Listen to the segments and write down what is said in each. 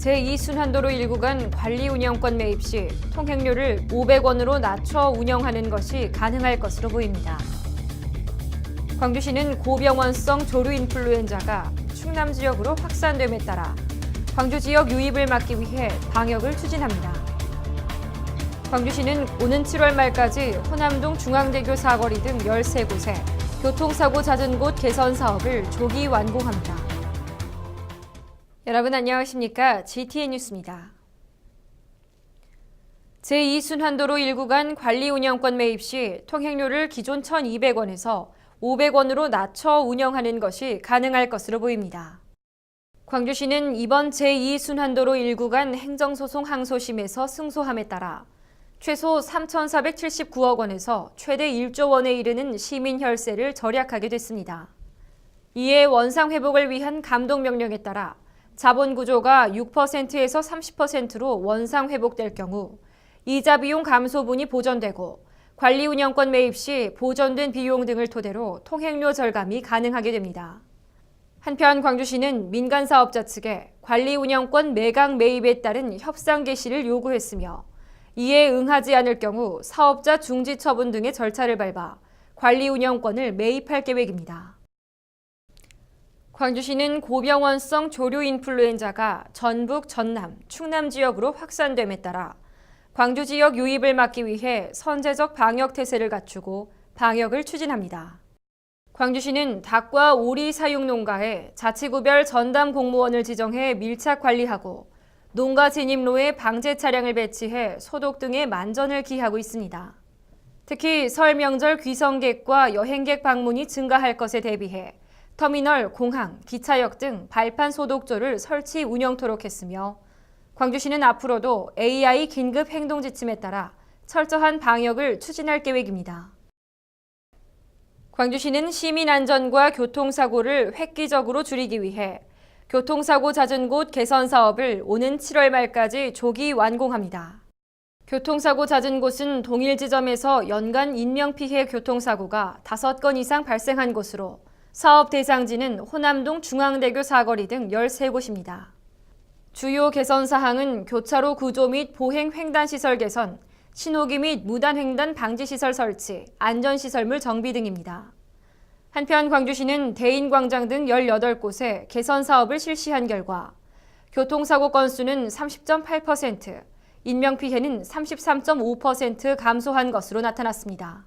제2순환도로 1구간 관리운영권 매입 시 통행료를 500원으로 낮춰 운영하는 것이 가능할 것으로 보입니다. 광주시는 고병원성 조류 인플루엔자가 충남 지역으로 확산됨에 따라 광주 지역 유입을 막기 위해 방역을 추진합니다. 광주시는 오는 7월 말까지 호남동 중앙대교 사거리 등 13곳에 교통사고 잦은 곳 개선 사업을 조기 완공합니다. 여러분 안녕하십니까? GTN 뉴스입니다. 제2순환도로 1구간 관리운영권 매입 시 통행료를 기존 1,200원에서 500원으로 낮춰 운영하는 것이 가능할 것으로 보입니다. 광주시는 이번 제2순환도로 1구간 행정소송 항소심에서 승소함에 따라 최소 3,479억 원에서 최대 1조 원에 이르는 시민 혈세를 절약하게 됐습니다. 이에 원상 회복을 위한 감독명령에 따라 자본 구조가 6%에서 30%로 원상 회복될 경우 이자 비용 감소분이 보전되고 관리 운영권 매입 시 보전된 비용 등을 토대로 통행료 절감이 가능하게 됩니다. 한편 광주시는 민간 사업자 측에 관리 운영권 매각 매입에 따른 협상 개시를 요구했으며 이에 응하지 않을 경우 사업자 중지 처분 등의 절차를 밟아 관리 운영권을 매입할 계획입니다. 광주시는 고병원성 조류 인플루엔자가 전북, 전남, 충남 지역으로 확산됨에 따라 광주 지역 유입을 막기 위해 선제적 방역 태세를 갖추고 방역을 추진합니다. 광주시는 닭과 오리 사육 농가에 자치구별 전담 공무원을 지정해 밀착 관리하고 농가 진입로에 방제 차량을 배치해 소독 등의 만전을 기하고 있습니다. 특히 설 명절 귀성객과 여행객 방문이 증가할 것에 대비해 터미널, 공항, 기차역 등 발판 소독조를 설치 운영토록 했으며 광주시는 앞으로도 AI 긴급 행동 지침에 따라 철저한 방역을 추진할 계획입니다. 광주시는 시민 안전과 교통사고를 획기적으로 줄이기 위해 교통사고 잦은 곳 개선 사업을 오는 7월 말까지 조기 완공합니다. 교통사고 잦은 곳은 동일 지점에서 연간 인명피해 교통사고가 5건 이상 발생한 곳으로 사업 대상지는 호남동 중앙대교 사거리 등 13곳입니다. 주요 개선 사항은 교차로 구조 및 보행 횡단시설 개선, 신호기 및 무단횡단 방지시설 설치, 안전시설물 정비 등입니다. 한편 광주시는 대인광장 등 18곳에 개선 사업을 실시한 결과 교통사고 건수는 30.8%, 인명피해는 33.5% 감소한 것으로 나타났습니다.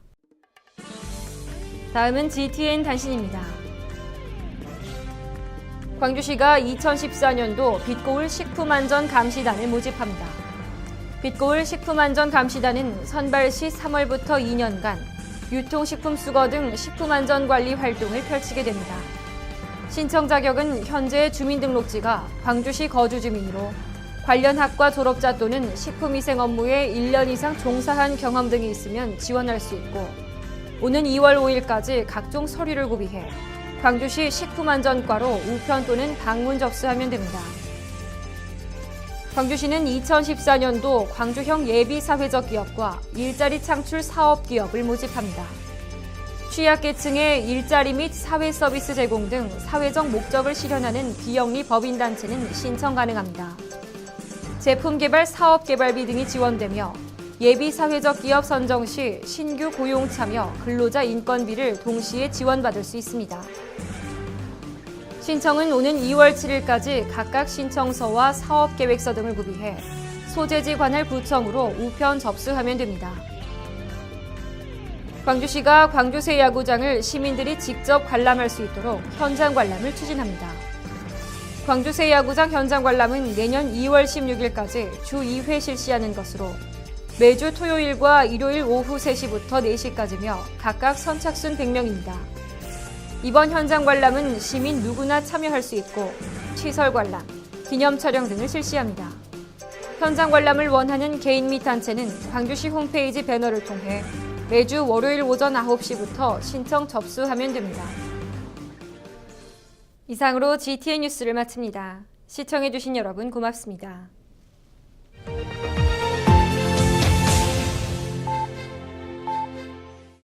다음은 GTN 단신입니다. 광주시가 2014년도 빛고울 식품안전 감시단을 모집합니다. 빛고울 식품안전 감시단은 선발 시 3월부터 2년간 유통식품 수거 등 식품안전관리 활동을 펼치게 됩니다. 신청 자격은 현재 주민등록지가 광주시 거주주민으로 관련 학과 졸업자 또는 식품위생 업무에 1년 이상 종사한 경험 등이 있으면 지원할 수 있고 오는 2월 5일까지 각종 서류를 구비해 광주시 식품안전과로 우편 또는 방문 접수하면 됩니다. 광주시는 2014년도 광주형 예비사회적 기업과 일자리 창출 사업 기업을 모집합니다. 취약계층의 일자리 및 사회서비스 제공 등 사회적 목적을 실현하는 비영리 법인단체는 신청 가능합니다. 제품개발 사업개발비 등이 지원되며 예비사회적 기업 선정 시 신규 고용 참여, 근로자 인건비를 동시에 지원받을 수 있습니다. 신청은 오는 2월 7일까지 각각 신청서와 사업계획서 등을 구비해 소재지 관할 구청으로 우편 접수하면 됩니다. 광주시가 광주새 야구장을 시민들이 직접 관람할 수 있도록 현장 관람을 추진합니다. 광주새 야구장 현장 관람은 내년 2월 16일까지 주 2회 실시하는 것으로 매주 토요일과 일요일 오후 3시부터 4시까지며 각각 선착순 100명입니다. 이번 현장 관람은 시민 누구나 참여할 수 있고 시설 관람, 기념 촬영 등을 실시합니다. 현장 관람을 원하는 개인 및 단체는 광주시 홈페이지 배너를 통해 매주 월요일 오전 9시부터 신청 접수하면 됩니다. 이상으로 GTN 뉴스를 마칩니다. 시청해주신 여러분 고맙습니다.